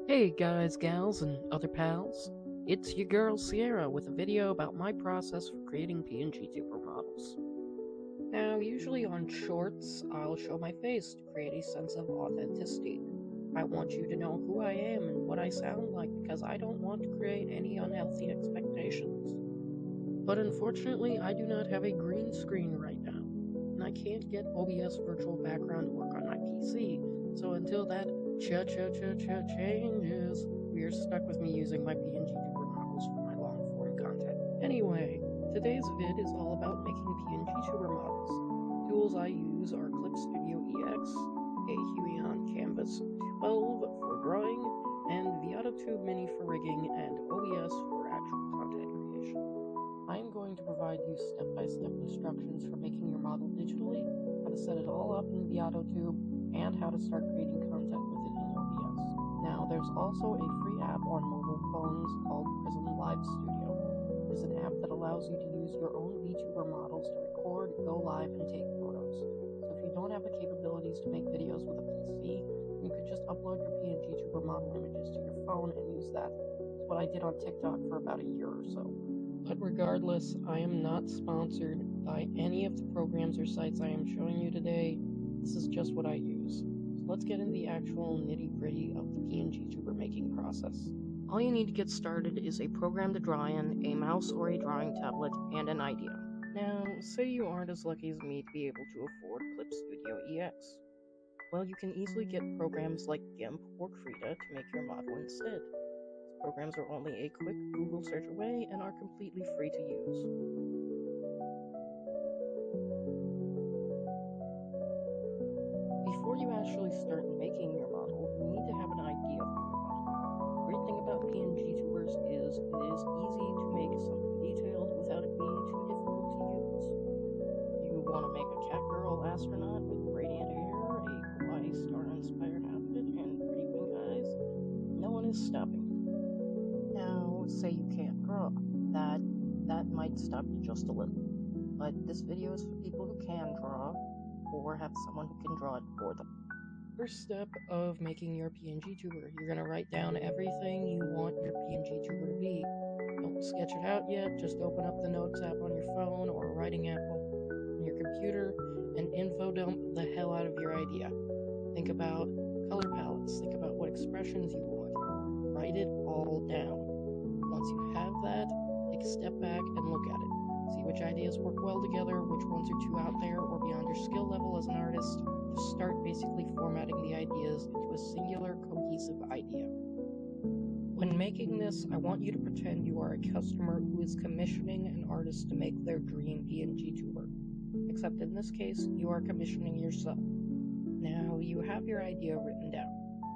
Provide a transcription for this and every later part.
Hey guys, gals, and other pals. It's your girl Sierra with a video about my process for creating PNGtuber models. Now, usually on shorts, I'll show my face to create a sense of authenticity. I want you to know who I am and what I sound like because I don't want to create any unhealthy expectations. But unfortunately, I do not have a green screen right now, and I can't get OBS virtual background to work on my PC, so until that changes, we are stuck with me using my PNGtuber models for my long-form content. Anyway, today's vid is all about making PNGtuber models. Tools I use are Clip Studio EX, a Huion Canvas 12 for drawing, and Veadotube Mini for rigging, and OBS for actual content creation. I am going to provide you step-by-step instructions for making your model digitally, how to set it all up in Veadotube, and how to start creating content with it in OBS. Now, there's also a free app on mobile phones called Prism Live Studio. It is an app that allows you to use your own VTuber models to record, go live, and take photos. So if you don't have the capabilities to make videos with a PC, you could just upload your PNGtuber model images to your phone and use that. It's what I did on TikTok for about a year or so. But regardless, I am not sponsored by any of the programs or sites I am showing you today. This is just what I use. So let's get into the actual nitty-gritty of the PNGtuber making process. All you need to get started is a program to draw in, a mouse or a drawing tablet, and an idea. Now, say you aren't as lucky as me to be able to afford Clip Studio EX. Well, you can easily get programs like GIMP or Krita to make your model instead. These programs are only a quick Google search away and are completely free to use. Before you actually start making your model, you need to have an idea for your model. The great thing about PNGtubers is it is easy to make something detailed without it being too difficult to use. You want to make a catgirl astronaut with radiant hair, a Hawaii star-inspired outfit, and pretty pink eyes? No one is stopping you. Now, say you can't draw. That might stop you just a little. But this video is for people who can draw, or have someone who can draw it for them. First step of making your PNGtuber, you're going to write down everything you want your PNGtuber to be. Don't sketch it out yet, just open up the Notes app on your phone or a writing app on your computer and info dump the hell out of your idea. Think about color palettes, think about what expressions you want. Write it all down. Once you have that, take a step back and look at it. See which ideas work well together, which ones are too out there or beyond your skill level as an artist. Just start basically formatting the ideas into a singular, cohesive idea. When making this, I want you to pretend you are a customer who is commissioning an artist to make their dream PNGtuber. Except in this case, you are commissioning yourself. Now, you have your idea written down.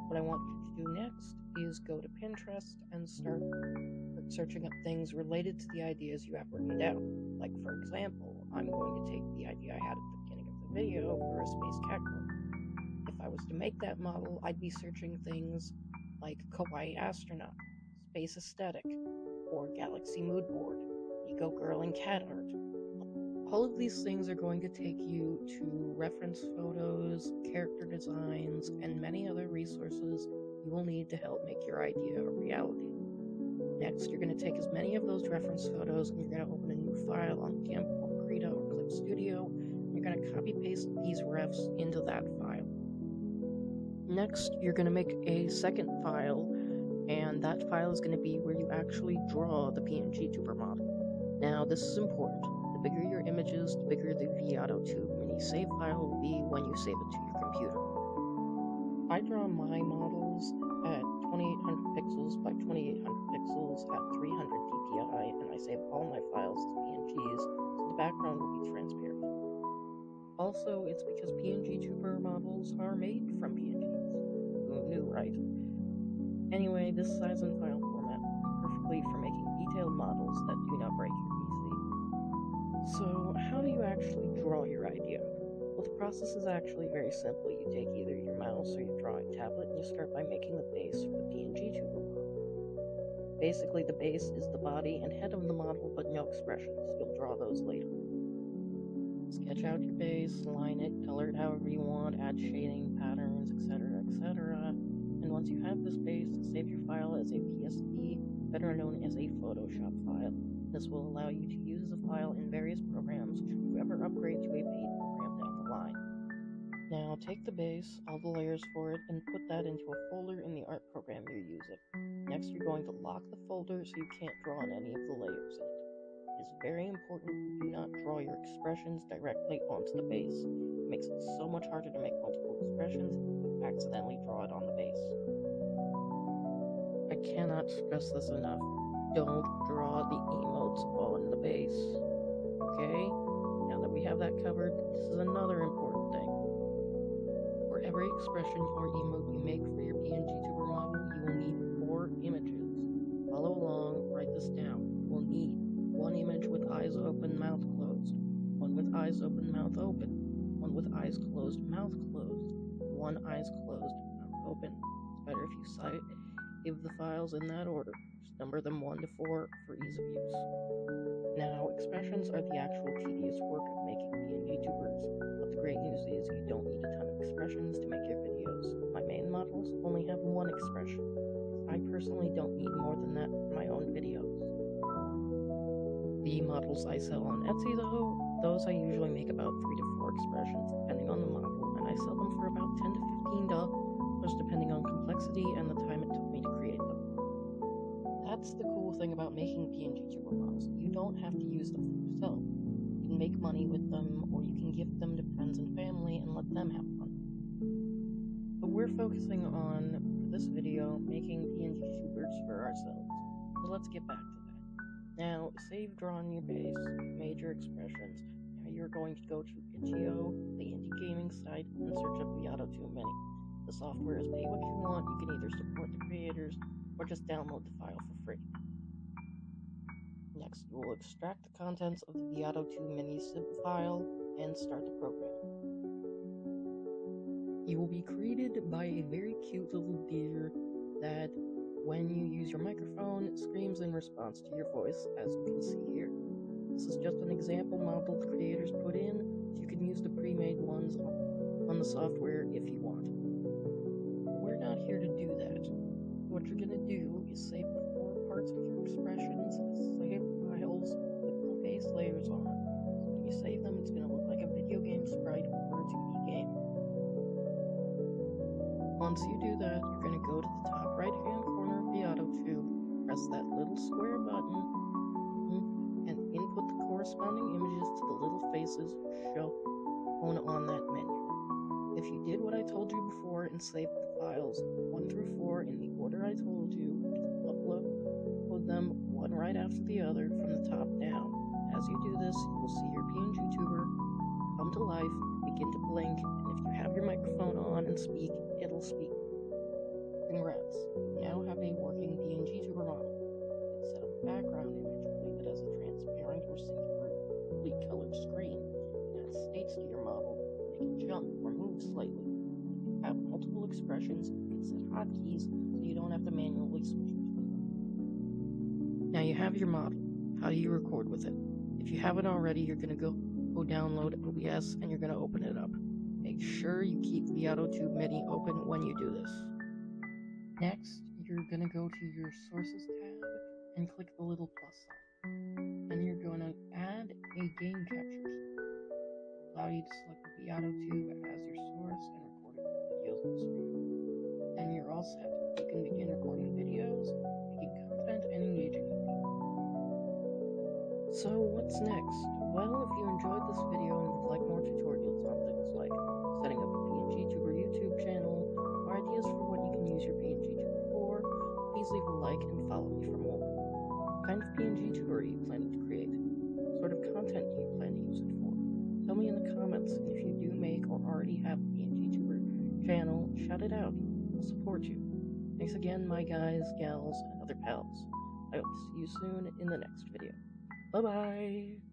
What I want you to do next is go to Pinterest and start searching up things related to the ideas you have written down. Like, for example, I'm going to take the idea I had at the beginning of the video for a space catgirl. If I was to make that model, I'd be searching things like kawaii astronaut, space aesthetic, or galaxy mood board, eco girl and cat art. All of these things are going to take you to reference photos, character designs, and many other resources you will need to help make your idea a reality. Next, you're going to take as many of those reference photos and you're going to open a new file on GIMP or Krita or Clip Studio, and you're going to copy-paste these refs into that file. Next, you're going to make a second file, and that file is going to be where you actually draw the PNGtuber model. Now, this is important. The bigger your images, the bigger the Veadotube Mini save file will be when you save it to your computer. I draw my models at 2800 pixels by 2800 pixels at 300 dpi, and I save all my files as PNGs, so the background will be transparent. Also, it's because PNGtuber models are made from PNGs. Who knew, right? Anyway, this size and file format is perfectly for making detailed models that do not break your PC. So, how do you actually draw your idea? Well, the process is actually very simple. You take either your mouse or your drawing tablet and you start by making the base for the PNGtuber model. Basically, the base is the body and head of the model, but no expressions. You'll draw those later. Sketch out your base, line it, color it however you want, add shading, patterns, etc., etc. And once Once you have this base, save your file as a PSD, better known as a Photoshop file. This will allow you to use the file in various programs should you ever upgrade to a paid program down the line. Now take the base, all the layers for it, and put that into a folder in the art program you're using. Next, you're going to lock the folder so you can't draw on any of the layers in it. It is very important you do not draw your expressions directly onto the base. It makes it so much harder to make multiple expressions if you accidentally draw it on the base. I cannot stress this enough. Don't draw the emotes on the base. Okay? Now that we have that covered, this is another important thing. For every expression or emote you make for your PNGtuber model, you will need 4 images. Follow along, write this down. You will need 1 image with eyes open, mouth closed, 1 with eyes open, mouth open, 1 with eyes closed, mouth closed, 1 eyes closed, mouth open. It's better if you save the files in that order. Just number them 1 to 4 for ease of use. Now, expressions are the actual tedious work of making PNGtubers, but the great news is you don't need a ton of expressions to make your videos. My main models only have 1 expression. I personally don't need more than that for my own videos. The models I sell on Etsy, though, those I usually make about 3 to 4 expressions, depending on the model, and I sell them for about $10 to $15, depending on complexity and the time it took me to create them. That's the cool thing about making PNGtuber models. You don't have to use them for yourself. You can make money with them, or you can gift them to friends and family and let them have fun. But we're focusing on, for this video, making PNGtubers for ourselves. So let's get back to that. Now, save drawing your base, made your expressions. Now you're going to go to itch.io, the indie gaming site, and search up Veadotube Mini. The software is pay what you want. You can either support the creators or just download the file for free. Next, you will extract the contents of the Veadotube Mini zip file and start the program. You will be greeted by a very cute little deer that, when you use your microphone, screams in response to your voice, as you can see here. This is just an example model the creators put in, so you can use the pre-made ones on the software if you want. We're not here to do that. What you're going to do is save the 4 parts of your expressions as save files with the base layers on. So when you save them, it's going to look like a video game sprite or a 2D game. Once you do that, you're going to go to the top right-hand corner of Veadotube, press that little square button, and input the corresponding images to the little faces shown on that menu. If you did what I told you before and saved the files 1 through 4 in the order I told you, upload them one right after the other from the top down. As you do this, you will see your PNGtuber come to life, begin to blink, and if you have your microphone on and speak, it'll speak. Congrats, you now have a working PNGtuber model. You can set up a background image, leave it as a transparent or see-through colored screen. You can add states to your model, make it jump or move slightly. You have multiple expressions, you can set hotkeys so you don't have to manually switch between them. Now you have your model. How do you record with it? If you haven't already, you're going to go download OBS and you're going to open it up. Make sure you keep Veadotube Mini open when you do this. Next, you're going to go to your Sources tab and click the little plus sign. Then you're going to add a game capture script. Allow you to select the Veadotube as your source and record videos on the screen. Then you're all set. You can begin recording videos, making content, and engaging with people. So what's next? Well, if you enjoyed this video and would like more tutorials on things like setting up a PNGtuber YouTube channel, or ideas for what you can use your PNGtuber for, please leave a like and follow me for more. What kind of PNGtuber are you planning to create? What sort of content do you plan to use it for? Tell me in the comments, and if you do make or already have a PNGtuber channel, shout it out. I'll support you. Thanks again, my guys, gals, and other pals. I hope to see you soon in the next video. Bye-bye!